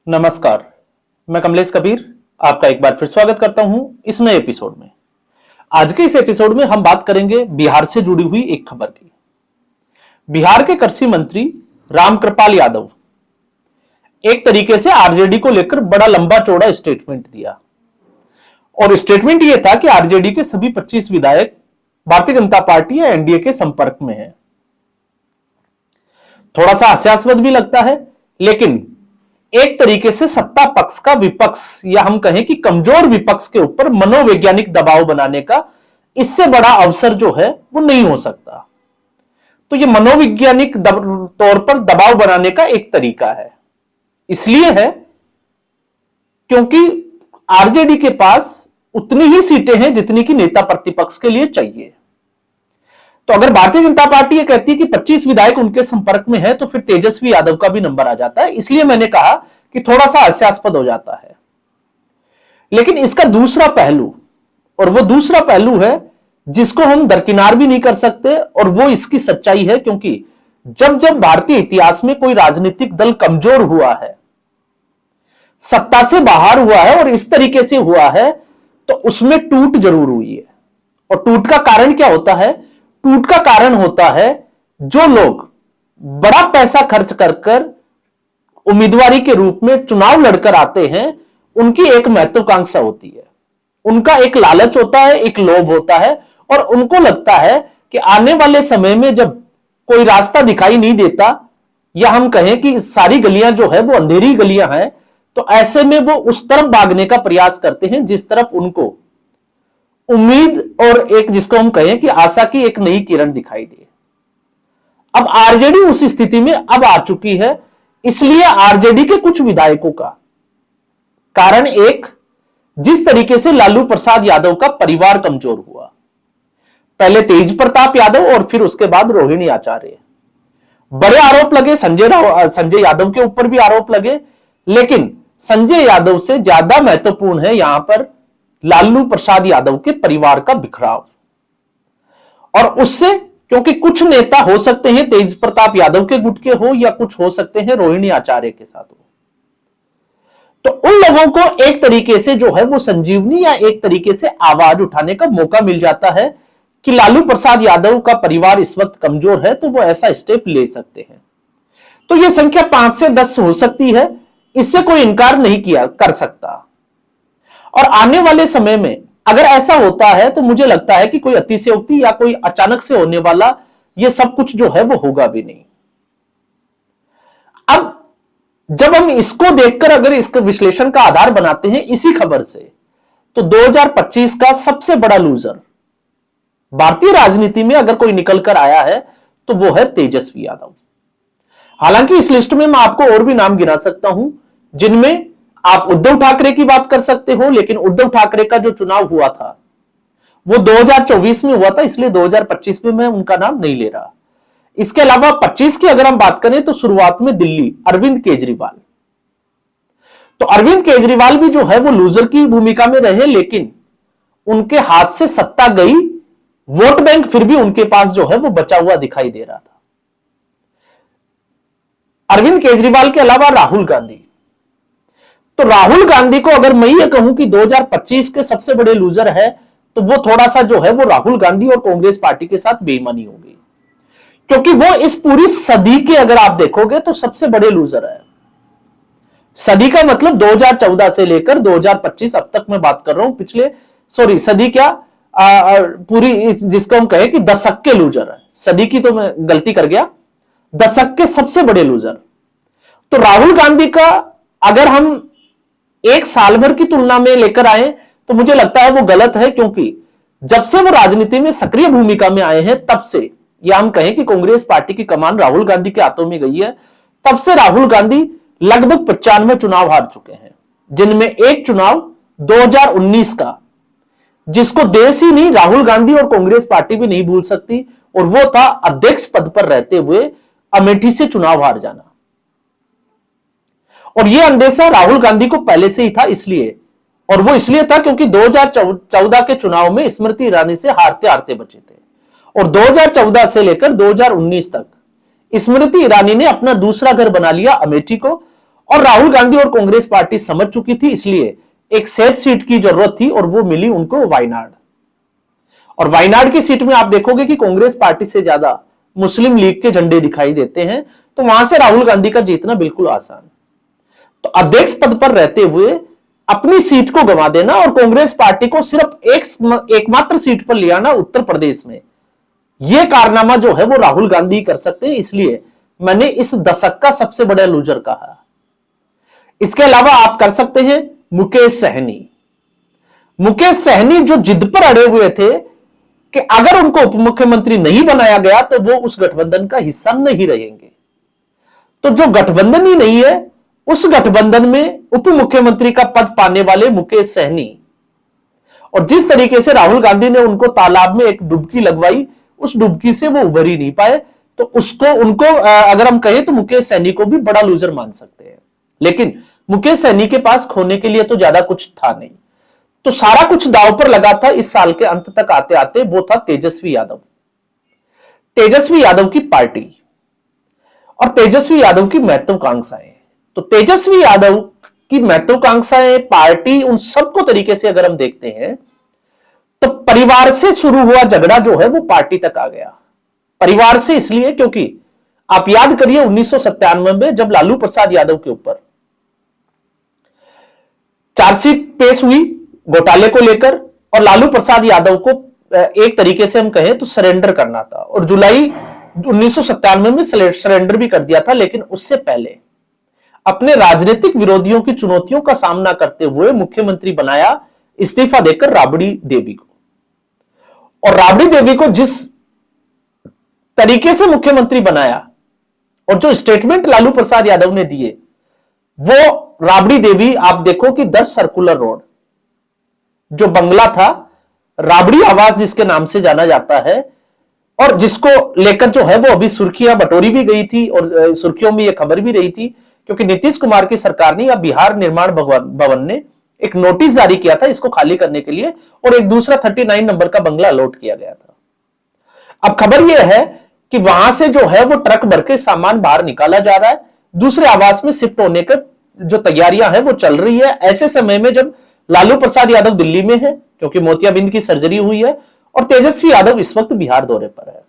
नमस्कार, मैं कमलेश कबीर आपका एक बार फिर स्वागत करता हूं इस नए एपिसोड में। आज के इस एपिसोड में हम बात करेंगे बिहार से जुड़ी हुई एक खबर की। बिहार के कृषि मंत्री रामकृपाल यादव एक तरीके से आरजेडी को लेकर बड़ा लंबा चौड़ा स्टेटमेंट दिया और स्टेटमेंट यह था कि आरजेडी के सभी 25 विधायक भारतीय जनता पार्टी या एनडीए के संपर्क में हैं। थोड़ा सा हास्यास्पद भी लगता है, लेकिन एक तरीके से सत्ता पक्ष का विपक्ष या हम कहें कि कमजोर विपक्ष के ऊपर मनोवैज्ञानिक दबाव बनाने का इससे बड़ा अवसर जो है वो नहीं हो सकता। तो ये मनोवैज्ञानिक तौर पर दबाव बनाने का एक तरीका है। इसलिए है क्योंकि आरजेडी के पास उतनी ही सीटें हैं जितनी की नेता प्रतिपक्ष के लिए चाहिए। तो अगर भारतीय जनता पार्टी ये कहती है कि 25 विधायक उनके संपर्क में है, तो फिर तेजस्वी यादव का भी नंबर आ जाता है। इसलिए मैंने कहा कि थोड़ा सा हास्यास्पद हो जाता है। लेकिन इसका दूसरा पहलू, और वो दूसरा पहलू है जिसको हम दरकिनार भी नहीं कर सकते, और वो इसकी सच्चाई है। क्योंकि जब जब भारतीय इतिहास में कोई राजनीतिक दल कमजोर हुआ है, सत्ता से बाहर हुआ है और इस तरीके से हुआ है, तो उसमें टूट जरूर हुई है। और टूट का कारण क्या होता है? टूट का कारण होता है जो लोग बड़ा पैसा खर्च कर उम्मीदवारी के रूप में चुनाव लड़कर आते हैं, उनकी एक महत्वाकांक्षा होती है, उनका एक लालच होता है, एक लोभ होता है, और उनको लगता है कि आने वाले समय में जब कोई रास्ता दिखाई नहीं देता, या हम कहें कि सारी गलियां जो है वो अंधेरी गलियां हैं, तो ऐसे में वो उस तरफ भागने का प्रयास करते हैं जिस तरफ उनको उम्मीद और एक जिसको हम कहें कि आशा की एक नई किरण दिखाई दे। अब आरजेडी उस स्थिति में अब आ चुकी है। इसलिए आरजेडी के कुछ विधायकों का कारण एक, जिस तरीके से लालू प्रसाद यादव का परिवार कमजोर हुआ, पहले तेज प्रताप यादव और फिर उसके बाद रोहिणी आचार्य, बड़े आरोप लगे। संजय यादव के ऊपर भी आरोप लगे, लेकिन संजय यादव से ज्यादा महत्वपूर्ण है यहां पर लालू प्रसाद यादव के परिवार का बिखराव। और उससे, क्योंकि कुछ नेता हो सकते हैं तेज प्रताप यादव के गुट के हो, या कुछ हो सकते हैं रोहिणी आचार्य के साथ हो, तो उन लोगों को एक तरीके से जो है वो संजीवनी या एक तरीके से आवाज उठाने का मौका मिल जाता है कि लालू प्रसाद यादव का परिवार इस वक्त कमजोर है, तो वो ऐसा स्टेप ले सकते हैं। तो यह संख्या 5 से 10 हो सकती है, इससे कोई इनकार नहीं किया कर सकता। और आने वाले समय में अगर ऐसा होता है, तो मुझे लगता है कि कोई अतिशयोक्ति या कोई अचानक से होने वाला ये सब कुछ जो है वो होगा भी नहीं। अब जब हम इसको देखकर अगर इसके विश्लेषण का आधार बनाते हैं इसी खबर से, तो 2025 का सबसे बड़ा लूजर भारतीय राजनीति में अगर कोई निकल कर आया है, तो वो है तेजस्वी यादव। हालांकि इस लिस्ट में मैं आपको और भी नाम गिना सकता हूं, जिनमें आप उद्धव ठाकरे की बात कर सकते हो, लेकिन उद्धव ठाकरे का जो चुनाव हुआ था वो 2024 में हुआ था, इसलिए 2025 में मैं उनका नाम नहीं ले रहा। इसके अलावा 25 की अगर हम बात करें, तो शुरुआत में दिल्ली अरविंद केजरीवाल। तो अरविंद केजरीवाल भी जो है वो लूजर की भूमिका में रहे, लेकिन उनके हाथ से सत्ता गई, वोट बैंक फिर भी उनके पास जो है वो बचा हुआ दिखाई दे रहा था। अरविंद केजरीवाल के अलावा राहुल गांधी। तो राहुल गांधी को अगर मैं ये कहूं कि 2025 के सबसे बड़े लूजर है, तो वो थोड़ा सा जो है वो राहुल गांधी और कांग्रेस पार्टी के साथ बेईमानी हो गई, क्योंकि वो इस पूरी सदी के अगर आप देखोगे तो सबसे बड़े लूजर है। सदी का मतलब 2014 से लेकर 2025 अब तक मैं बात कर रहा हूं, सदी क्या पूरी जिसको हम कहें कि दशक के लूजर है। सदी की तो मैं गलती कर गया, दशक के सबसे बड़े लूजर। तो राहुल गांधी का अगर हम एक साल भर की तुलना में लेकर आए, तो मुझे लगता है वो गलत है, क्योंकि जब से वो राजनीति में सक्रिय भूमिका में आए हैं, तब से, या हम कहें कि कांग्रेस पार्टी की कमान राहुल गांधी के हाथों में गई है, तब से राहुल गांधी लगभग 95 चुनाव हार चुके हैं, जिनमें एक चुनाव 2019 का, जिसको देश ही नहीं राहुल गांधी और कांग्रेस पार्टी भी नहीं भूल सकती, और वो था अध्यक्ष पद पर रहते हुए अमेठी से चुनाव हार जाना। और यह अंदेशा राहुल गांधी को पहले से ही था, इसलिए, और वो इसलिए था क्योंकि 2014 के चुनाव में स्मृति ईरानी से हारते हारते बचे थे, और 2014 से लेकर 2019 तक स्मृति ईरानी ने अपना दूसरा घर बना लिया अमेठी को, और राहुल गांधी और कांग्रेस पार्टी समझ चुकी थी, इसलिए एक सेफ सीट की जरूरत थी और वो मिली उनको वायनाड। और वायनाड की सीट में आप देखोगे कि कांग्रेस पार्टी से ज्यादा मुस्लिम लीग के झंडे दिखाई देते हैं, तो वहां से राहुल गांधी का जीतना बिल्कुल आसान। तो अध्यक्ष पद पर रहते हुए अपनी सीट को गंवा देना और कांग्रेस पार्टी को सिर्फ एकमात्र सीट पर ले आना उत्तर प्रदेश में, यह कारनामा जो है वो राहुल गांधी कर सकते हैं, इसलिए मैंने इस दशक का सबसे बड़ा लूजर कहा। इसके अलावा आप कर सकते हैं मुकेश सहनी। मुकेश सहनी जो जिद पर अड़े हुए थे कि अगर उनको उप मुख्यमंत्री नहीं बनाया गया तो वो उस गठबंधन का हिस्सा नहीं रहेंगे। तो जो गठबंधन ही नहीं है, उस गठबंधन में उप मुख्यमंत्री का पद पाने वाले मुकेश सहनी, और जिस तरीके से राहुल गांधी ने उनको तालाब में एक डुबकी लगवाई, उस डुबकी से वो उभर ही नहीं पाए, तो उनको अगर हम कहें तो मुकेश सहनी को भी बड़ा लूजर मान सकते हैं। लेकिन मुकेश सहनी के पास खोने के लिए तो ज्यादा कुछ था नहीं, तो सारा कुछ दांव पर लगा था। इस साल के अंत तक आते आते वो था तेजस्वी यादव। तेजस्वी यादव की पार्टी और तेजस्वी यादव की महत्वाकांक्षाएं। तो तेजस्वी यादव की महत्वाकांक्षाएं, पार्टी, उन सबको तरीके से अगर हम देखते हैं तो परिवार से शुरू हुआ झगड़ा जो है वो पार्टी तक आ गया। परिवार से इसलिए क्योंकि आप याद करिए 1997 में जब लालू प्रसाद यादव के ऊपर चार्जशीट पेश हुई घोटाले को लेकर, और लालू प्रसाद यादव को एक तरीके से हम कहें तो सरेंडर करना था, और जुलाई 1997 में सरेंडर भी कर दिया था। लेकिन उससे पहले अपने राजनीतिक विरोधियों की चुनौतियों का सामना करते हुए मुख्यमंत्री बनाया इस्तीफा देकर राबड़ी देवी को। और राबड़ी देवी को जिस तरीके से मुख्यमंत्री बनाया और जो स्टेटमेंट लालू प्रसाद यादव ने दिए, वो राबड़ी देवी, आप देखो कि 10 सर्कुलर रोड जो बंगला था, राबड़ी आवास जिसके नाम से जाना जाता है, और जिसको लेकर जो है वो अभी सुर्खियां बटोरी भी गई थी और सुर्खियों में यह खबर भी रही थी क्योंकि नीतीश कुमार की सरकार ने या बिहार निर्माण भवन ने एक नोटिस जारी किया था इसको खाली करने के लिए, और एक दूसरा 39 नंबर का बंगला अलॉट किया गया था। अब खबर यह है कि वहां से जो है वो ट्रक भर के सामान बाहर निकाला जा रहा है, दूसरे आवास में शिफ्ट होने की जो तैयारियां हैं वो चल रही है। ऐसे समय में जब लालू प्रसाद यादव दिल्ली में है क्योंकि मोतियाबिंद की सर्जरी हुई है, और तेजस्वी यादव इस वक्त बिहार दौरे पर है,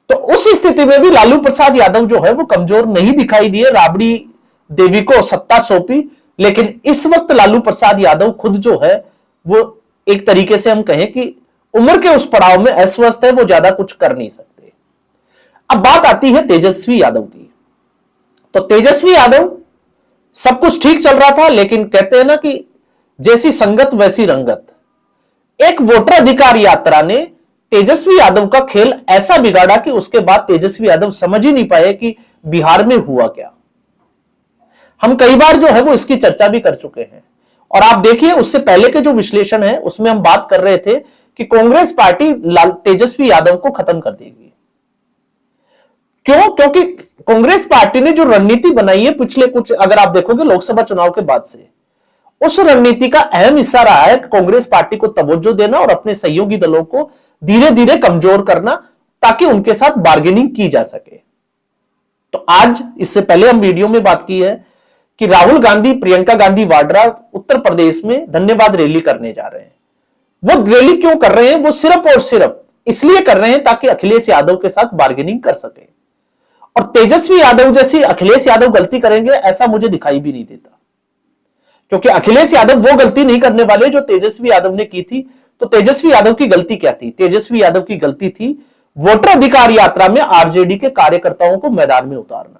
तो उस स्थिति में भी लालू प्रसाद यादव जो है वो कमजोर नहीं दिखाई दिए। राबड़ी देवी को सत्ता सौंपी, लेकिन इस वक्त लालू प्रसाद यादव खुद जो है वो एक तरीके से हम कहें कि उम्र के उस पड़ाव में अस्वस्थ है, वो ज्यादा कुछ कर नहीं सकते। अब बात आती है तेजस्वी यादव की। तो तेजस्वी यादव सब कुछ ठीक चल रहा था, लेकिन कहते हैं ना कि जैसी संगत वैसी रंगत। एक वोटर अधिकार यात्रा ने तेजस्वी यादव का खेल ऐसा बिगाड़ा कि उसके बाद तेजस्वी यादव समझ ही नहीं पाए कि बिहार में हुआ क्या। हम कई बार जो है वो इसकी चर्चा भी कर चुके हैं, और आप देखिए उससे पहले के जो विश्लेषण है उसमें हम बात कर रहे थे कि कांग्रेस पार्टी तेजस्वी यादव को खत्म कर देगी। क्यों? क्योंकि कांग्रेस पार्टी ने जो रणनीति बनाई है पिछले कुछ, अगर आप देखोगे लोकसभा चुनाव के बाद से, उस रणनीति का अहम हिस्सा रहा है कांग्रेस पार्टी को तवज्जो देना और अपने सहयोगी दलों को धीरे धीरे कमजोर करना ताकि उनके साथ बार्गेनिंग की जा सके। तो आज इससे पहले हम वीडियो में बात की है कि राहुल गांधी प्रियंका गांधी वाड्रा उत्तर प्रदेश में धन्यवाद रैली करने जा रहे हैं। वो रैली क्यों कर रहे हैं? वो सिर्फ और सिर्फ इसलिए कर रहे हैं ताकि अखिलेश यादव के साथ बार्गेनिंग कर सके, और तेजस्वी यादव जैसी अखिलेश यादव गलती करेंगे ऐसा मुझे दिखाई भी नहीं देता, क्योंकि अखिलेश यादव वो गलती नहीं करने वाले जो तेजस्वी यादव ने की थी। तो तेजस्वी यादव की गलती क्या थी? तेजस्वी यादव की गलती थी वोटर अधिकार यात्रा में आरजेडी के कार्यकर्ताओं को मैदान में उतारना,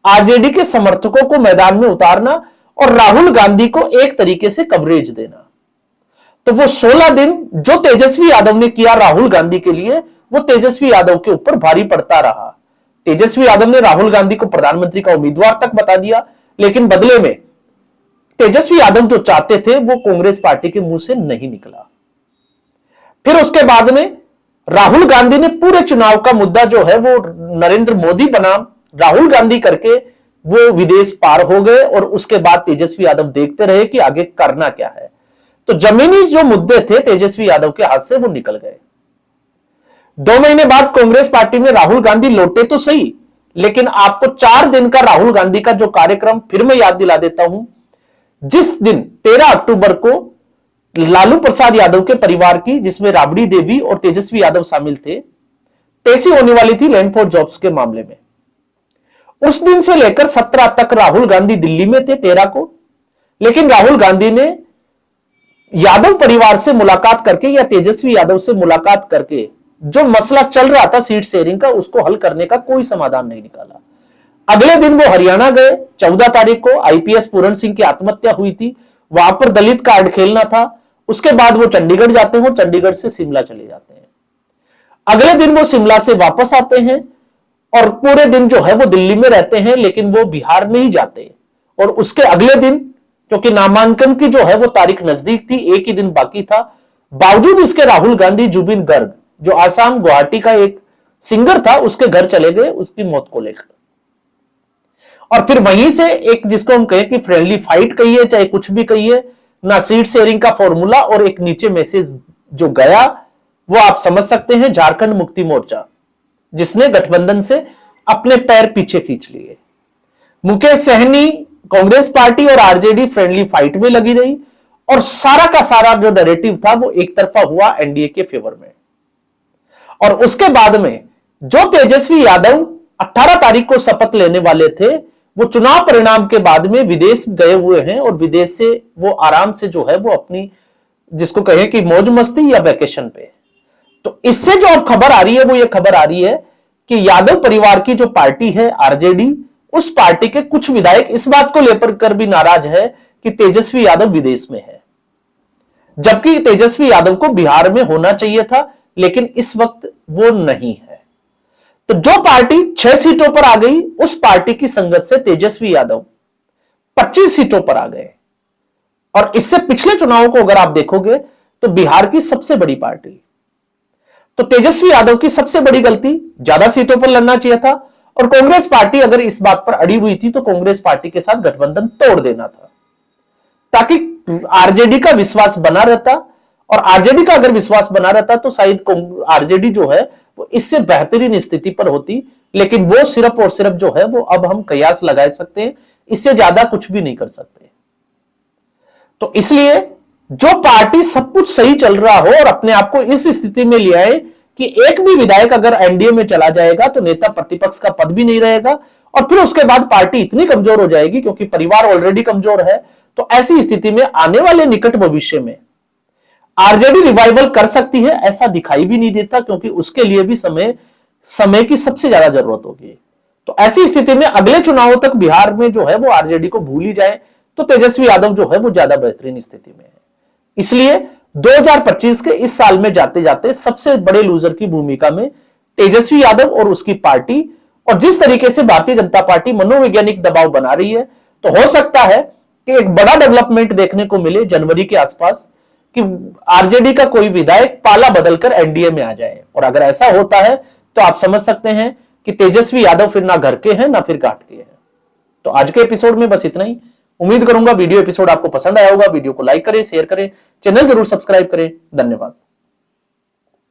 आरजेडी के समर्थकों को मैदान में उतारना और राहुल गांधी को एक तरीके से कवरेज देना। तो वो 16 दिन जो तेजस्वी यादव ने किया राहुल गांधी के लिए, वो तेजस्वी यादव के ऊपर भारी पड़ता रहा। तेजस्वी यादव ने राहुल गांधी को प्रधानमंत्री का उम्मीदवार तक बता दिया, लेकिन बदले में तेजस्वी यादव जो चाहते थे वो कांग्रेस पार्टी के मुंह से नहीं निकला। फिर उसके बाद में राहुल गांधी ने पूरे चुनाव का मुद्दा जो है वो नरेंद्र मोदी बनाम राहुल गांधी करके वो विदेश पार हो गए, और उसके बाद तेजस्वी यादव देखते रहे कि आगे करना क्या है। तो जमीनी जो मुद्दे थे तेजस्वी यादव के हाथ से वो निकल गए। 2 महीने बाद कांग्रेस पार्टी में राहुल गांधी लौटे तो सही, लेकिन आपको 4 दिन का राहुल गांधी का जो कार्यक्रम फिर मैं याद दिला देता हूं। जिस दिन 13 अक्टूबर को लालू प्रसाद यादव के परिवार की, जिसमें राबड़ी देवी और तेजस्वी यादव शामिल थे, पेशी होने वाली थी लैंड फॉर जॉब्स के मामले में। उस दिन से लेकर 17 तक राहुल गांधी दिल्ली में थे 13 को, लेकिन राहुल गांधी ने यादव परिवार से मुलाकात करके या तेजस्वी यादव से मुलाकात करके जो मसला चल रहा था सीट शेयरिंग का, उसको हल करने का कोई समाधान नहीं निकाला। अगले दिन वो हरियाणा गए। 14 तारीख को आईपीएस पूरण सिंह की आत्महत्या हुई थी, वहां पर दलित कार्ड खेलना था। उसके बाद वो चंडीगढ़ जाते हैं, चंडीगढ़ से शिमला चले जाते हैं। अगले दिन वो शिमला से वापस आते हैं और पूरे दिन जो है वो दिल्ली में रहते हैं, लेकिन वो बिहार नहीं जाते। और उसके अगले दिन, क्योंकि नामांकन की जो है वो तारीख नजदीक थी, एक ही दिन बाकी था, बावजूद इसके राहुल गांधी जुबिन गर्ग, जो आसाम गुवाहाटी का एक सिंगर था, उसके घर चले गए उसकी मौत को लेकर। और फिर वहीं से एक, जिसको हम कहें कि फ्रेंडली फाइट कहिए चाहे कुछ भी कहिए, ना सीट शेयरिंग का फॉर्मूला, और एक नीचे मैसेज जो गया वो आप समझ सकते हैं, झारखंड मुक्ति मोर्चा, जिसने गठबंधन से अपने पैर पीछे खींच लिए। मुकेश सहनी, कांग्रेस पार्टी और आरजेडी फ्रेंडली फाइट में लगी रही और सारा का सारा जो नैरेटिव था वो एक तरफा हुआ एनडीए के फेवर में। और उसके बाद में जो तेजस्वी यादव 18 तारीख को शपथ लेने वाले थे, वो चुनाव परिणाम के बाद में विदेश गए हुए हैं और विदेश से वो आराम से जो है वो अपनी, जिसको कहें कि मौज मस्ती या वेकेशन पे। तो इससे जो अब खबर आ रही है वो ये खबर आ रही है कि यादव परिवार की जो पार्टी है आरजेडी, उस पार्टी के कुछ विधायक इस बात को लेकर कर भी नाराज है कि तेजस्वी यादव विदेश में है, जबकि तेजस्वी यादव को बिहार में होना चाहिए था, लेकिन इस वक्त वो नहीं है। तो जो पार्टी 6 सीटों पर आ गई, उस पार्टी की संगत से तेजस्वी यादव 25 सीटों पर आ गए। और इससे पिछले चुनावों को अगर आप देखोगे तो बिहार की सबसे बड़ी पार्टी, तो तेजस्वी यादव की सबसे बड़ी गलती, ज्यादा सीटों पर लड़ना चाहिए था। और कांग्रेस पार्टी अगर इस बात पर अड़ी हुई थी तो कांग्रेस पार्टी के साथ गठबंधन तोड़ देना था, ताकि आरजेडी का विश्वास बना रहता। और आरजेडी का अगर विश्वास बना रहता तो शायद आरजेडी जो है वो इससे बेहतरीन स्थिति पर होती, लेकिन वो सिर्फ और सिर्फ जो है वो अब हम कयास लगा सकते हैं, इससे ज्यादा कुछ भी नहीं कर सकते। तो इसलिए जो पार्टी सब कुछ सही चल रहा हो और अपने आप को इस स्थिति में ले आए कि एक भी विधायक अगर एनडीए में चला जाएगा तो नेता प्रतिपक्ष का पद भी नहीं रहेगा, और फिर उसके बाद पार्टी इतनी कमजोर हो जाएगी, क्योंकि परिवार ऑलरेडी कमजोर है। तो ऐसी स्थिति में आने वाले निकट भविष्य में आरजेडी रिवाइवल कर सकती है, ऐसा दिखाई भी नहीं देता, क्योंकि उसके लिए भी समय की सबसे ज्यादा जरूरत होगी। तो ऐसी स्थिति में अगले चुनावों तक बिहार में जो है वो आरजेडी को भूल ही जाए तो तेजस्वी यादव जो है वो ज्यादा बेहतरीन स्थिति में है। इसलिए 2025 के इस साल में जाते जाते सबसे बड़े लूजर की भूमिका में तेजस्वी यादव और उसकी पार्टी, और जिस तरीके से भारतीय जनता पार्टी मनोवैज्ञानिक दबाव बना रही है, तो हो सकता है कि एक बड़ा डेवलपमेंट देखने को मिले जनवरी के आसपास, कि आरजेडी का कोई विधायक पाला बदलकर एनडीए में आ जाए। और अगर ऐसा होता है तो आप समझ सकते हैं कि तेजस्वी यादव फिर ना घर के हैं ना फिर घाट के हैं। तो आज के एपिसोड में बस इतना ही। उम्मीद करूंगा वीडियो एपिसोड आपको पसंद आया होगा। वीडियो को लाइक करें, शेयर करें, चैनल जरूर सब्सक्राइब करें। धन्यवाद।